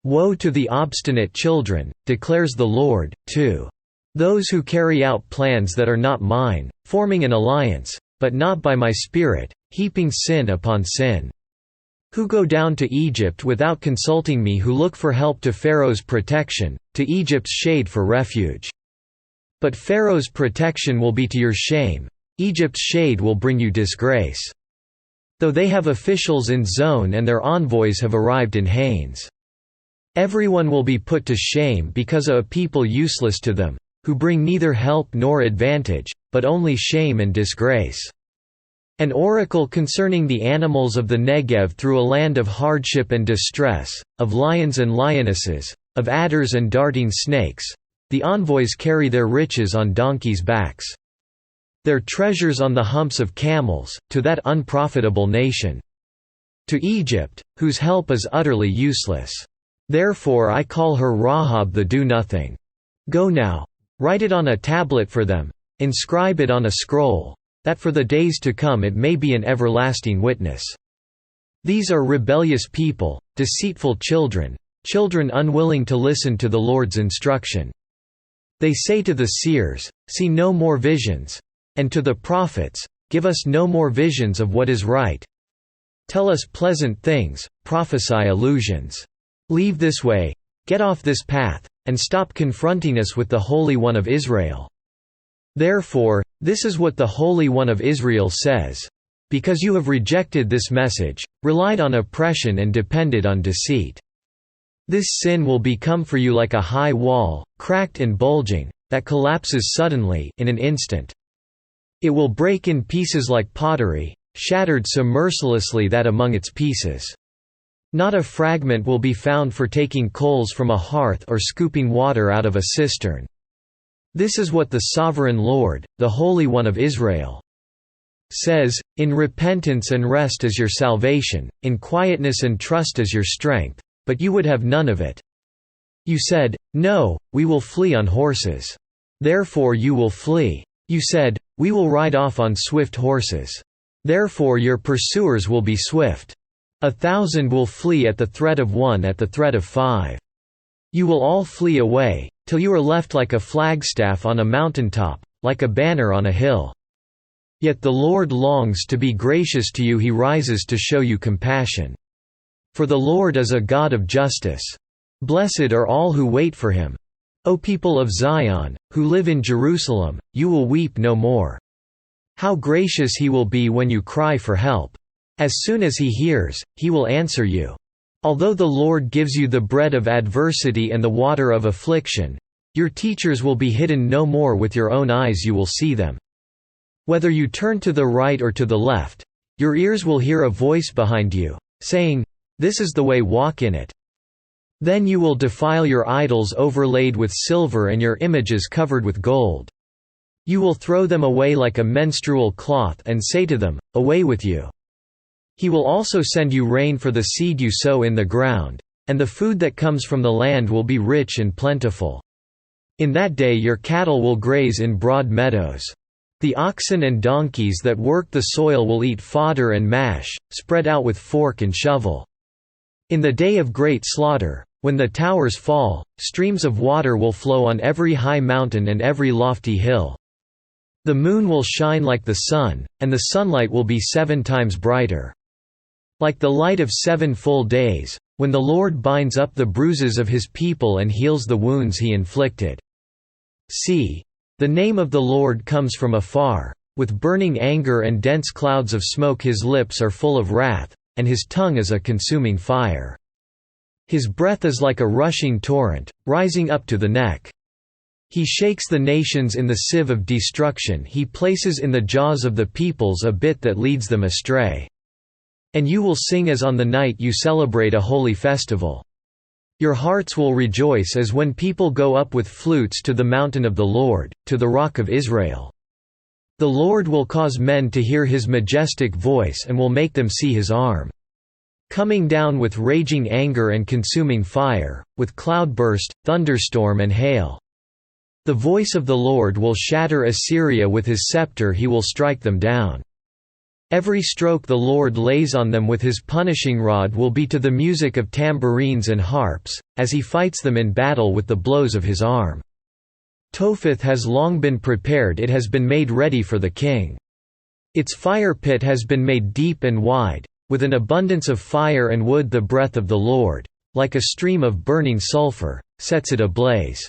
Woe to the obstinate children, declares the Lord, to those who carry out plans that are not mine, forming an alliance, but not by my spirit, heaping sin upon sin. Who go down to Egypt without consulting me, who look for help to Pharaoh's protection, to Egypt's shade for refuge. But Pharaoh's protection will be to your shame, Egypt's shade will bring you disgrace. Though they have officials in Zone and their envoys have arrived in Hanes. Everyone will be put to shame because of a people useless to them, who bring neither help nor advantage, but only shame and disgrace. An oracle concerning the animals of the Negev through a land of hardship and distress, of lions and lionesses, of adders and darting snakes. The envoys carry their riches on donkeys' backs. Their treasures on the humps of camels, to that unprofitable nation. To Egypt, whose help is utterly useless. Therefore I call her Rahab the do-nothing. Go now. Write it on a tablet for them, inscribe it on a scroll, that for the days to come it may be an everlasting witness. These are rebellious people, deceitful children, children unwilling to listen to the Lord's instruction. They say to the seers, see no more visions, and to the prophets, give us no more visions of what is right. Tell us pleasant things, prophesy illusions. Leave this way, get off this path, and stop confronting us with the Holy One of Israel. Therefore, this is what the Holy One of Israel says. Because you have rejected this message, relied on oppression and depended on deceit. This sin will become for you like a high wall, cracked and bulging, that collapses suddenly in an instant. It will break in pieces like pottery, shattered so mercilessly that among its pieces not a fragment will be found for taking coals from a hearth or scooping water out of a cistern. This is what the Sovereign Lord, the Holy One of Israel, says, in repentance and rest is your salvation, in quietness and trust is your strength, but you would have none of it. You said, no, we will flee on horses. Therefore you will flee. You said, we will ride off on swift horses. Therefore your pursuers will be swift. 1,000 will flee at the threat of one, at the threat of 5. You will all flee away, till you are left like a flagstaff on a mountaintop, like a banner on a hill. Yet the Lord longs to be gracious to you, he rises to show you compassion. For the Lord is a God of justice. Blessed are all who wait for him. O people of Zion, who live in Jerusalem, you will weep no more. How gracious he will be when you cry for help. As soon as he hears, he will answer you. Although the Lord gives you the bread of adversity and the water of affliction, your teachers will be hidden no more, with your own eyes you will see them. Whether you turn to the right or to the left, your ears will hear a voice behind you, saying, this is the way, walk in it. Then you will defile your idols overlaid with silver and your images covered with gold. You will throw them away like a menstrual cloth and say to them, away with you. He will also send you rain for the seed you sow in the ground, and the food that comes from the land will be rich and plentiful. In that day your cattle will graze in broad meadows. The oxen and donkeys that work the soil will eat fodder and mash, spread out with fork and shovel. In the day of great slaughter, when the towers fall, streams of water will flow on every high mountain and every lofty hill. The moon will shine like the sun, and the sunlight will be 7 times brighter. Like the light of 7 full days, when the Lord binds up the bruises of his people and heals the wounds he inflicted. See, the name of the Lord comes from afar, with burning anger and dense clouds of smoke. His lips are full of wrath, and his tongue is a consuming fire. His breath is like a rushing torrent, rising up to the neck. He shakes the nations in the sieve of destruction. He places in the jaws of the peoples a bit that leads them astray. And you will sing as on the night you celebrate a holy festival. Your hearts will rejoice as when people go up with flutes to the mountain of the Lord, to the rock of Israel. The Lord will cause men to hear his majestic voice and will make them see his arm. Coming down with raging anger and consuming fire, with cloudburst, thunderstorm and hail. The voice of the Lord will shatter Assyria with his scepter, he will strike them down. Every stroke the Lord lays on them with his punishing rod will be to the music of tambourines and harps, as he fights them in battle with the blows of his arm. Topheth has long been prepared, it has been made ready for the king. Its fire pit has been made deep and wide, with an abundance of fire and wood. The breath of the Lord, like a stream of burning sulfur, sets it ablaze.